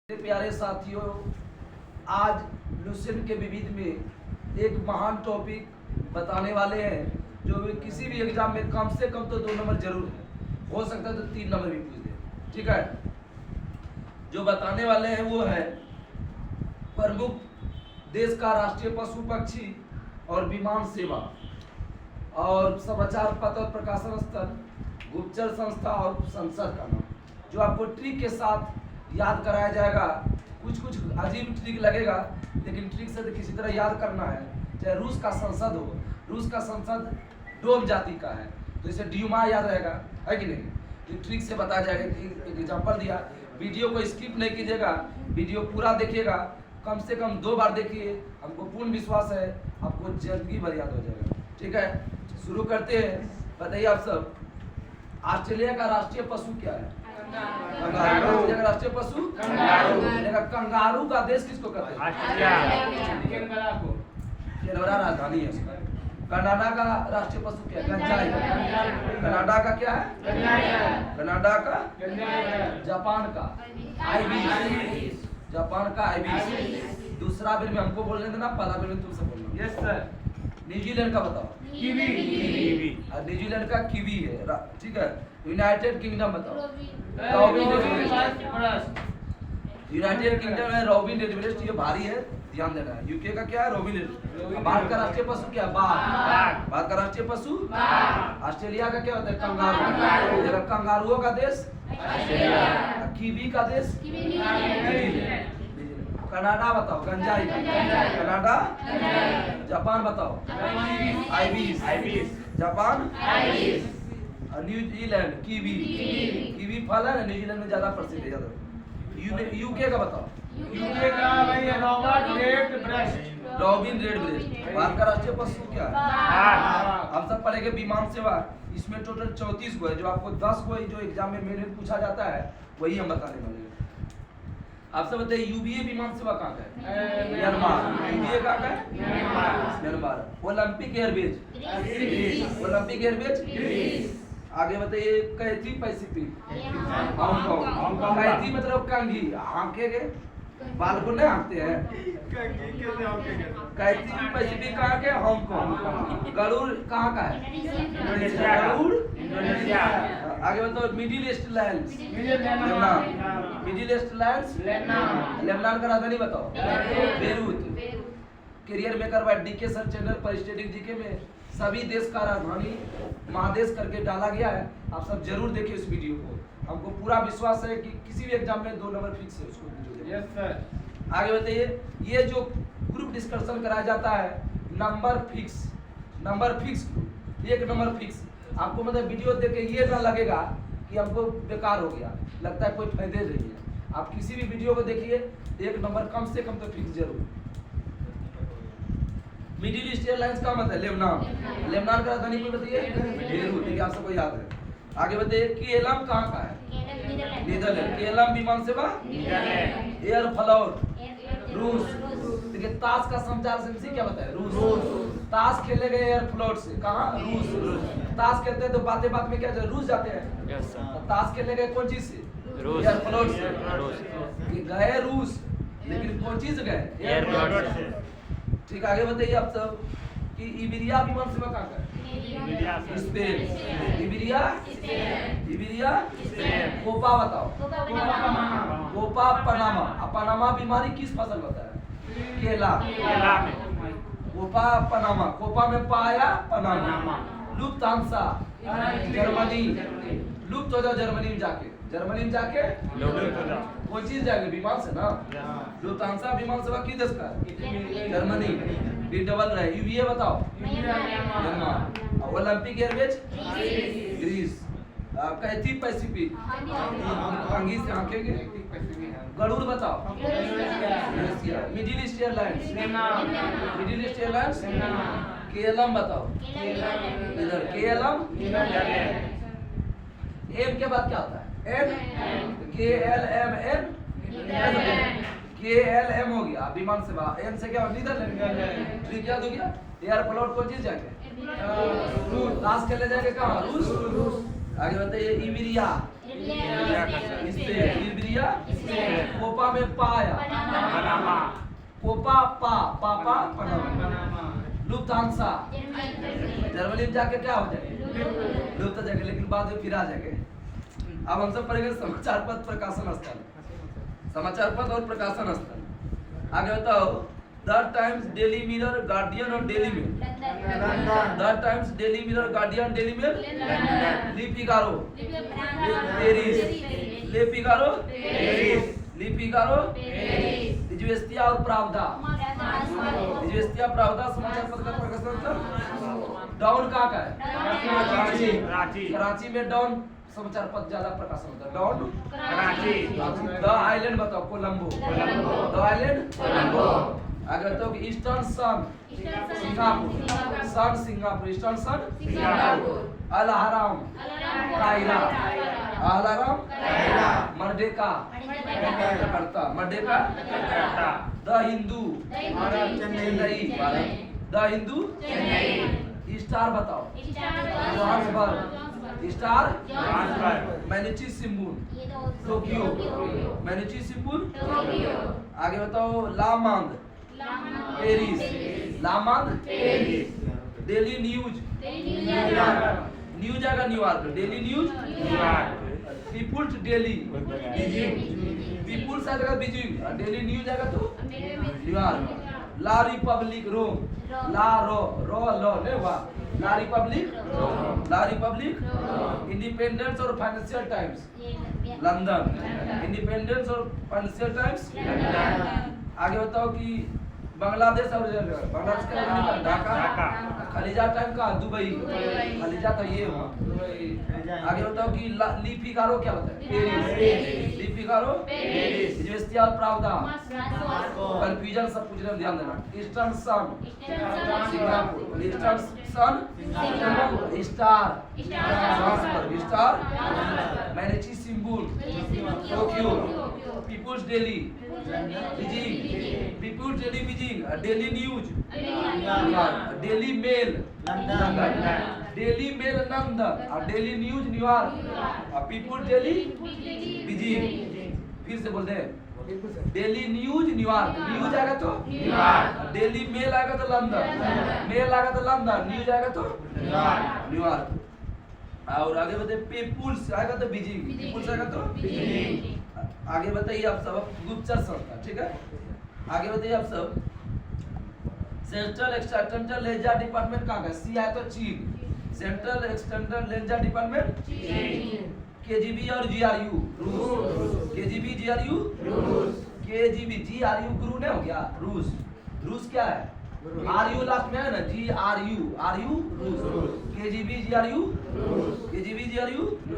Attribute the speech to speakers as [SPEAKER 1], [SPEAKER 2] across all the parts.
[SPEAKER 1] प्यारे साथियों, आज लुसेंट के विविध में एक महान टॉपिक बताने वाले हैं जो किसी भी एग्जाम में कम से कम तो 2 नंबर जरूर है, हो सकता है तो 3 नंबर भी पूछ दे। ठीक है, जो बताने वाले हैं वो है प्रमुख देश का राष्ट्रीय पशु पक्षी और विमान सेवा और समाचार पत्र और प्रकाशन स्थल, गुप्तचर संस्था और संसद का नाम, जो आपको ट्रिक के साथ याद कराया जाएगा। कुछ अजीब ट्रिक लगेगा, लेकिन ट्रिक से तो किसी तरह याद करना है। चाहे रूस का संसद हो, रूस का संसद डोम जाति का है तो इसे ड्यूमा याद रहेगा, है कि नहीं? ये ट्रिक से बताया जाएगा। एक एग्जाम्पल दिया, वीडियो को स्किप नहीं कीजिएगा, वीडियो पूरा देखिएगा, कम से कम 2 बार देखिए। हमको पूर्ण विश्वास है आपको जिंदगी भर याद हो जाएगा। ठीक है, शुरू करते हैं। बताइए आप सब, ऑस्ट्रेलिया का राष्ट्रीय पशु क्या है? कंगारू। राष्ट्रीय पशु कंगारू। कंगारू का देश किसको कहते हैं? कैनबरा राजधानी है उसका। कनाडा का राष्ट्रीय पशु क्या है? गंजाई। कनाडा का क्या है? कनाडा का। जापान का आईबीस। जापान का आईबीस। दूसरा बेर में हमको बोलने देना, पहला बेर में तुमसे बोलना। Yes sir. न्यूजीलैंड का बताओ। कीवी। और न्यूजीलैंड का कीवी है। ठीक है। यूनाइटेड किंगडम बताओ। यूनाइटेड किंगडम है रॉबिन रेडब्रेस्ट, ये भारी है, ध्यान देना है। यूके का क्या है? रॉबिन रेडब्रेस्ट। भारत का राष्ट्रीय पशु क्या है? बाघ। भारत का राष्ट्रीय पशु। ऑस्ट्रेलिया का क्या होता है? कंगारू। कंगारुओं का देश कीवी का देश। कनाडा बताओ। गंजाई। कनाडा। जापान बताओ। Ibis. Japan. New Zealand kiwi. Kiwi फल है ना, न्यूजीलैंड में ज्यादा प्रसिद्ध है। यूके का बताओ।
[SPEAKER 2] यूके का भाई
[SPEAKER 1] रॉबिन रेडब्रेस्ट। भारत का राष्ट्रीय पशु क्या है? हम सब पढ़ेंगे विमान सेवा। इसमें टोटल 34 गो है, जो आपको 10 गो जो एग्जाम में मेन पूछा जाता है वही हम बताने वाले हैं। आप सब बताइए, यूबीए विमान सेवा कहाँ का है? म्यांमार। यूबीए कहाँ का है? Myanmar. Olympic Airways. Olympic Airways. आगे बताइए, कैथी पैसिफिक। हांगकांग। कैथी मतलब कंघी, आंखें के बाल को नहीं आंकते हैं। कैथी पैसिफिक कहाँ के? हांगकांग। गरुड़ कहाँ का है? गरुड़ इंडोनेशिया। आगे बताओ, Middle East lands. Middle East lands. Lebanon का राजधानी बताओ। Beirut. Career maker by DK sir channel पर स्टडी जीके में सभी देश का राजधानी महादेश करके डाला गया है। आप सब जरूर देखिए इस वीडियो को। हमको पूरा विश्वास है कि किसी भी एग्जाम में 2 नंबर फिक्स है उसको। Yes sir. आगे बताइए, ये जो ग्रुप डिस्कशन कराया जाता है, number fix group, 1 number fix. आपको मतलब वीडियो देख के ये ना लगेगा कि हमको बेकार हो गया, लगता है कोई फायदे नहीं है। आप किसी भी वीडियो को देखिए, 1 नंबर कम से कम तो फिक्स जरूर। मिडिल ईस्ट एयरलाइंस का मतलब लेबनान। लेबनान का राजधानी कोई बताइए? बेरूत। ठीक है, आप सबको याद है। आगे बताइए, केएलएम कहाँ का है? नीदरलैंड। केएलएम विमान सेवा। एयर फ्लोट रूस। देखिए, ताश का संचार से क्या बताया? रूस। ताश खेले गए एयर फ्लोट से कहाँ? रूस। ताश खेलते हैं तो बातें बात में क्या रूस जाते हैं। ताश खेलने गए कौन चीज से? एयर फ्लोट से। गए रूस, लेकिन कौन चीज गए? एयर फ्लोट से। ठीक, आगे बताइए आप सब कि इबेरिया विमान सेवा कहाँ का है? स्पेन। इबेरिया। कोपा बताओ। Copa Panama. पनामा बीमारी किस फसल होता है? केला। Copa Panama. कोपा में पाया पनामा। Lufthansa Germany. लुप्त हो जाओ जर्मनी में जाके। जर्मनी में जाके कोई चीज जाएगी विमान से ना। लुफ्तांसा विमान सेवा किस देश का? जर्मनी। डी डबल रहे। यूवीए बताओ। Myanmar. Olympic Airways Greece. Cathay Pacific कंघी से आंखें के। गरुड़ बताओ। Middle East Airlines. Middle East Airlines. KLM बताओ। इधर केएलएम। एम के बाद क्या होता है? एन। KLMN। KLM हो गया विमान सेवा। एन से क्या? नीदरलैंड। ठीक याद हो गया। एयर फ्लोट कौन चीज जाएंगे? रूस। ताश खेलने जाएंगे कहाँ? रूस। आगे बताइए, इबेरिया। लिबिया कोपा में पा आया कोपा पा पापा पनामा लुफ्थांसा जर्मनी में जाके क्या हो जाएगा लुफ्त जाएगा लेकिन बाद में फिर आ जाएंगे। अब हम सब पढ़ेंगे समाचार पत्र प्रकाशन स्थल समाचार पत्र और प्रकाशन स्थल। आगे बताओ the Times Daily Mirror Guardian और Daily Mail the Times Daily Mirror Guardian Daily Mail le Figaro Paris le Figaro le Figaro Izvestia और प्रावदा इज्वेस्तिया प्रावदा समाचार पत्र का प्रकाशन स्थल। डाउन कहाँ का है कराची में डाउन समाचार पत्र ज्यादा प्रकाशन होता है। डाउन कराची द आइलैंड बताओ कोलंबो द आइलैंड कोलंबो। अगर तो Eastern Sun Singapore Sun Singapore Eastern Sun Singapore Al Ahram Cairo Al Ahram Merdeka Jakarta Merdeka the Hindu Chennai the Hindu Star बताओ Johannesburg Star Mainichi Shimbun Tokyo Mainichi Shimbun आगे बताओ Le Monde Paris Le Monde daily news news आएगा New York daily news people's daily people's आएगा Beijing daily news आएगा तो New York ला Republic रोम ला रो रो लो ने वाह ला Republic independence और फाइनेंशियल टाइम्स लंदन इंडिपेंडेंस और फाइनेंशियल टाइम्स आगे बताओ कि बांग्लादेश और बांग्लादेश का राजधानी ढाका खलीजा टाइम का दुबई खलीजा तो ये हुआ आगे बताओ कि ली फिगारो क्या होता है Paris le Figaro Paris Izvestia और प्रावदा कंफ्यूजन सब पूछ रहे हैं ध्यान देना। Eastern Sun Singapore Eastern Sun Star Mainichi Shimbun Tokyo People's Daily Beijing People's Daily Beijing daily News Daily Mail Daily Mail London और डेली न्यूज न्यूयॉर्क और People's Daily Beijing. फिर से बोलते हैं डेली न्यूज न्यूयॉर्क न्यूज आएगा तो New York daily mail आएगा तो लंदन मेल आएगा तो लंदन न्यूज आएगा तो न्यूयॉर्क और आगे बताइए पीपुल्स आएगा तो बीजिंग पीपुल्स आएगा तो बीजिंग। आगे बताइए आप सब गुप्तचर संस्था ठीक है। आगे बताइए आप सब सेंट्रल एक्सटेंडर लेंजर डिपार्टमेंट कहाँ का सी है तो चीन सेंट्रल एक्सटेंडर लेंजर डिपार्टमेंट चीन केजीबी और जीआरयू रूस केजीबी जीआरयू रूस केजीबी जीआरयू गुरु ने हो गया रूस रूस क्या है आरयू लास्ट में है ना आरयू रूस केजीबी जीआरयू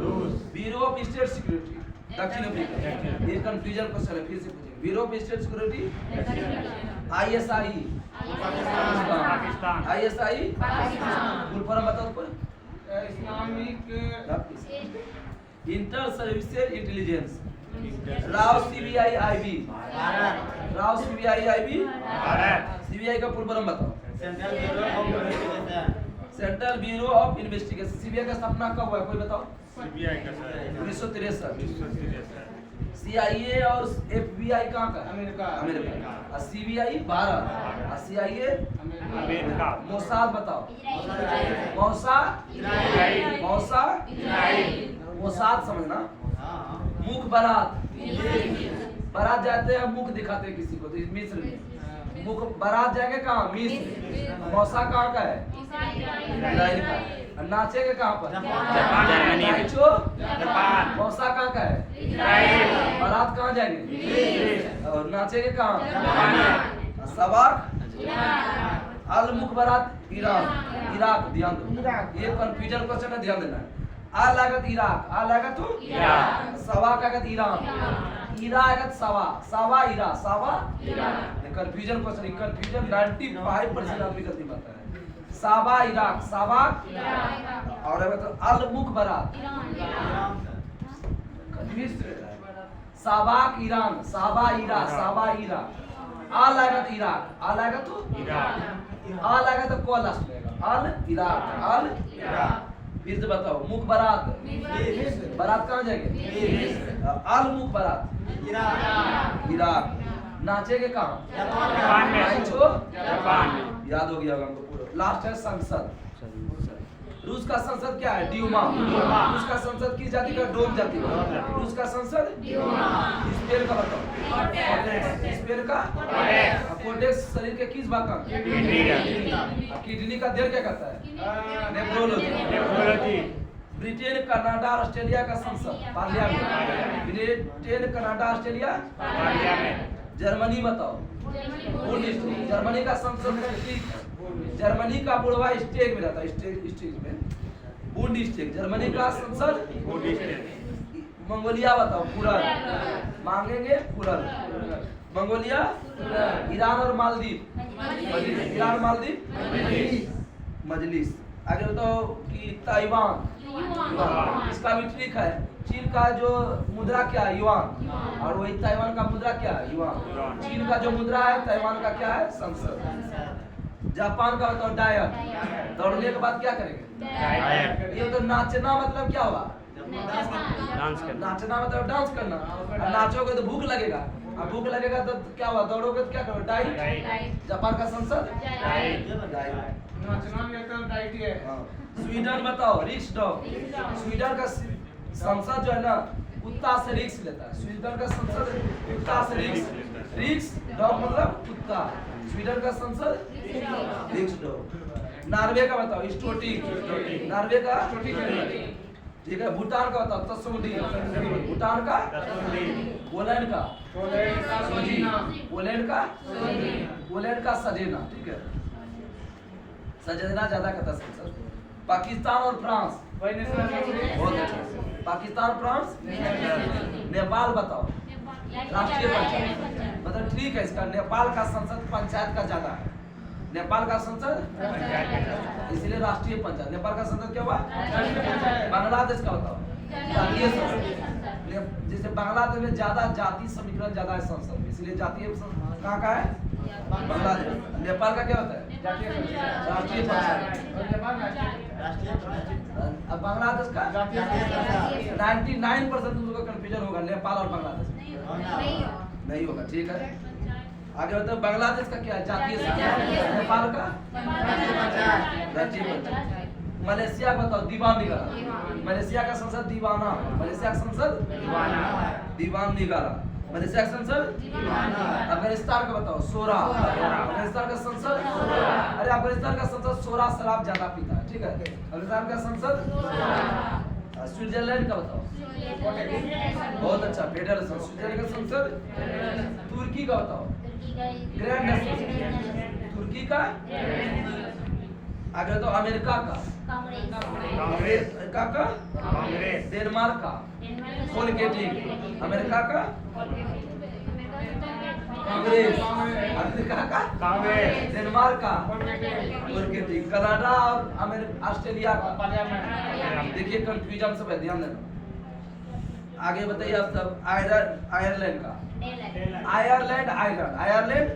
[SPEAKER 1] रूस ब्यूरो ऑफ स्टेट सिक्योरिटी दक्षिण अफ्रीका ये कंफ्यूजन क्वेश्चन है फिर से पूछेंगे bureau of state security ISI Pakistan ISI Pakistan full form बताओ ऊपर
[SPEAKER 2] Islamic
[SPEAKER 1] inter services intelligence Rao CBI IB Rao CBI IB CBI का फुल फॉर्म बताओ central bureau of investigation CBI का स्थापना कब हुआ कोई बताओ
[SPEAKER 2] सीबीआई का
[SPEAKER 1] 1963 सीआईए और एफबीआई कहाँ का अमेरिका और सीबीआई भारत और सीआईए
[SPEAKER 2] अमेरिका
[SPEAKER 1] मोसाद बताओ मोसाद समझना मुख बारात बारात जाते हैं मुख दिखाते हैं किसी को तो मिस्र में मुख बारात जाएंगे कहाँ मिस्र मौसा कहाँ का है इजराइल का नाचेंगे कहाँ पर जापान मौसा कहाँ का है इजराइल बारात कहाँ जाएंगे और नाचेंगे कहाँ सवाक अल मुख बारात इराक ध्यान दो ये कंफ्यूजन क्वेश्चन है ध्यान देना आ लागत इराक आ लागत तो इराक सवा लागत ईरान ईरा लागत सवा सवा ईरा सवा ईरान ये कंफ्यूजन क्वेश्चन कंफ्यूजन 95% आदमी गलती करता है साबा इराक साबा और तो अल मुख बारात साबाक ईरान साबा ईरा आ लागत इराक आ लागत तो इराक आ लागत को लास्ट में अल इराक फिर से बताओ, मुख बारात, बारात कहाँ जाएंगे? आल मुख बारात, इराक। नाचेंगे कहाँ?
[SPEAKER 2] जापान में।
[SPEAKER 1] नाइचो?
[SPEAKER 2] जापान में।
[SPEAKER 1] याद हो गया होगा हमको पूरा। लास्ट है संसद। रूस का संसद क्या है? ड्यूमा। रूस का संसद किस जाति का? डोम जाति का। रूस का संसद स्पेन का बताओ। स्पेन का कोडेक्स शरीर के किस भाग का? किडनी का देह क्या कहता है? नेफ्रोलॉजी। ब्रिटेन, कनाडा, ऑस्ट्रेलिया का संसद parliament. Britain, Canada, Australia
[SPEAKER 2] parliament.
[SPEAKER 1] Germany बताओ। बुंडesTag। जर्मनी का संसद ठीक है। जर्मनी का बुढ़वा स्टेज में रहता है, स्टेज में बुंडesTag। जर्मनी का संसद मंगोलिया बताओ। फुरल मांगेंगे, फुरल मंगोलिया। ईरान और मालदीव, ईरान मालदीव मजलिस। आगे बताओ कि ताइवान, इसका भी ट्रिक है। चीन का जो मुद्रा क्या है? युआन। और वही ताइवान का मुद्रा क्या है? युआन। चीन का जो मुद्रा है, ताइवान का क्या है? संसद। जापान का बताओ डायर। दौड़ने के बाद क्या करेंगे? ये तो नाचना मतलब क्या हुआ?
[SPEAKER 2] डांस करना।
[SPEAKER 1] नाचना मतलब डांस करना। और नाचोगे तो भूख लगेगा, और भूख लगेगा तो क्या हुआ? दौड़ोगे तो क्या करोगे? डाइट। जापान का संसद डाइट।
[SPEAKER 2] नाचना भी एक डाइट ही है।
[SPEAKER 1] स्वीडन बताओ। रिक्स डॉग। स्वीडन का संसद जो है ना, कुत्ता से रिक्स लेता है। स्वीडन का संसद कुत्ता से रिक्स। रिक्स डॉग मतलब कुत्ता। स्वीडन का संसद रिक्स डॉग। नॉर्वे का बताओ। स्टोटिक। नॉर्वे का ठीक है। भूटान का बताओ। तसमुडी। भूटान का। पोलैंड का। पोलैंड का सजेना। ठीक है, सजेना ज्यादा कहता संसद। पाकिस्तान और फ्रांस। बहुत अच्छा। पाकिस्तान, फ्रांस, नेपाल बताओ। राष्ट्रीय पंचायत मतलब ठीक है। इसका नेपाल का संसद पंचायत का ज्यादा है। नेपाल का संसद इसलिए राष्ट्रीय पंचायत। नेपाल का संसद क्या हुआ? बांग्लादेश का बताओ। जातीय संसद। जैसे बांग्लादेश में ज्यादा जाति समीकरण ज्यादा है संसद में, इसलिए जातीय कहाँ का है? बांग्लादेश। नेपाल का क्या होता है? राष्ट्रीय पंचायत। अब बांग्लादेश का 99% तुमको कंफ्यूजन होगा नेपाल और बांग्लादेश नहीं होगा। ठीक है, आगे बताओ। बांग्लादेश का क्या है? जातीय संसद। नेपाल का राष्ट्रीय पंचायत। मलेशिया का बताओ। दीवान निगारा। मलेशिया का संसद दीवाना। मलेशिया का संसद दीवान निगारा। मलेशिया का संसद। अफगानिस्तान का बताओ। सोरा। अफगानिस्तान का संसद। अरे अफगानिस्तान का संसद सोरा शराब ज्यादा पीता है। ठीक है, अफगानिस्तान का संसद। स्विट्जरलैंड का बताओ। बहुत अच्छा, फेडरल संसद। स्विट्जरलैंड का संसद। तुर्की का बताओ। Grand national. तुर्की का। आगे बताओ। अमेरिका का। अमेरिका का। डेनमार्क का। कोलगेटिंग। अमेरिका का कांग्रेस। अमेरिका का
[SPEAKER 2] कांग्रेस।
[SPEAKER 1] डेनमार्क का कोलगेटिंग। कनाडा और ऑस्ट्रेलिया का। देखिए कंफ्यूजन सब है, ध्यान देना। आगे बताइए आप सब। आयरलैंड का। आयरलैंड।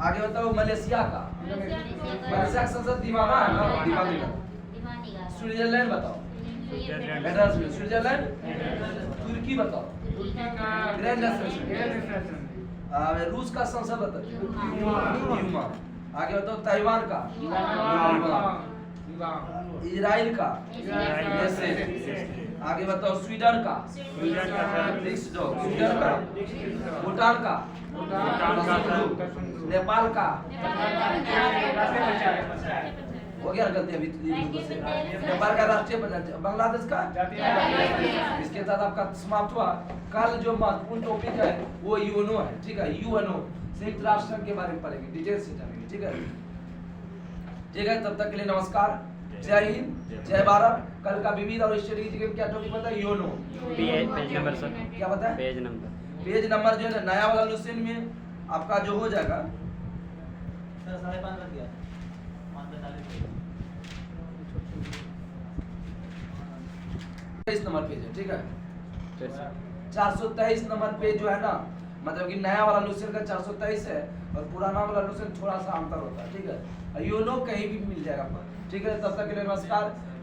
[SPEAKER 1] आगे बताओ। मलेशिया का। मलेशिया का संसद दीवाना है ना, दीवानी का। स्विट्जरलैंड बताओ। स्विट्जरलैंड। तुर्की बताओ। Grand national. रूस का संसद बताओ। ड्यूमा। आगे बताओ। ताइवान का। इजराइल का। आगे बताओ। स्वीडन का। स्वीडन का। भूटान का। नेपाल का। हो गया गलती अभी से। नेपाल का राष्ट्रीय पंचायत। बांग्लादेश का। इसके साथ आपका समाप्त हुआ। कल जो महत्वपूर्ण टॉपिक है वो यूएनओ है। ठीक है, यूएनओ संयुक्त राष्ट्र संघ के बारे में पढ़ेंगे, डिटेल से जानेंगे। ठीक है, तब तक के लिए नमस्कार। जय हिंद, जय भारत। कल का विविध और स्ट्रेटेजी के क्या टॉपिक बताया? यूएनओ।
[SPEAKER 3] Page number sir.
[SPEAKER 1] क्या बताया? पेज नंबर जो है नया वाला लुसेंट में आपका जो हो जाएगा।
[SPEAKER 4] सर 5.5 रख दिया।
[SPEAKER 1] 423 नंबर पेज है। ठीक है, 423 नंबर पेज जो है ना, मतलब कि नया वाला लुसेंट का 423 है और पुराना वाला लुसेंट थोड़ा सा अंतर होता है। ठीक है, यूएनओ कहीं भी मिल जाएगा आपको। ठीक है, तब तक के लिए नमस्कार।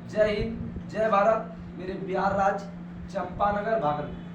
[SPEAKER 1] जय हिंद, जय भारत, मेरे बिहार राज्य चंपानगर भागलपुर।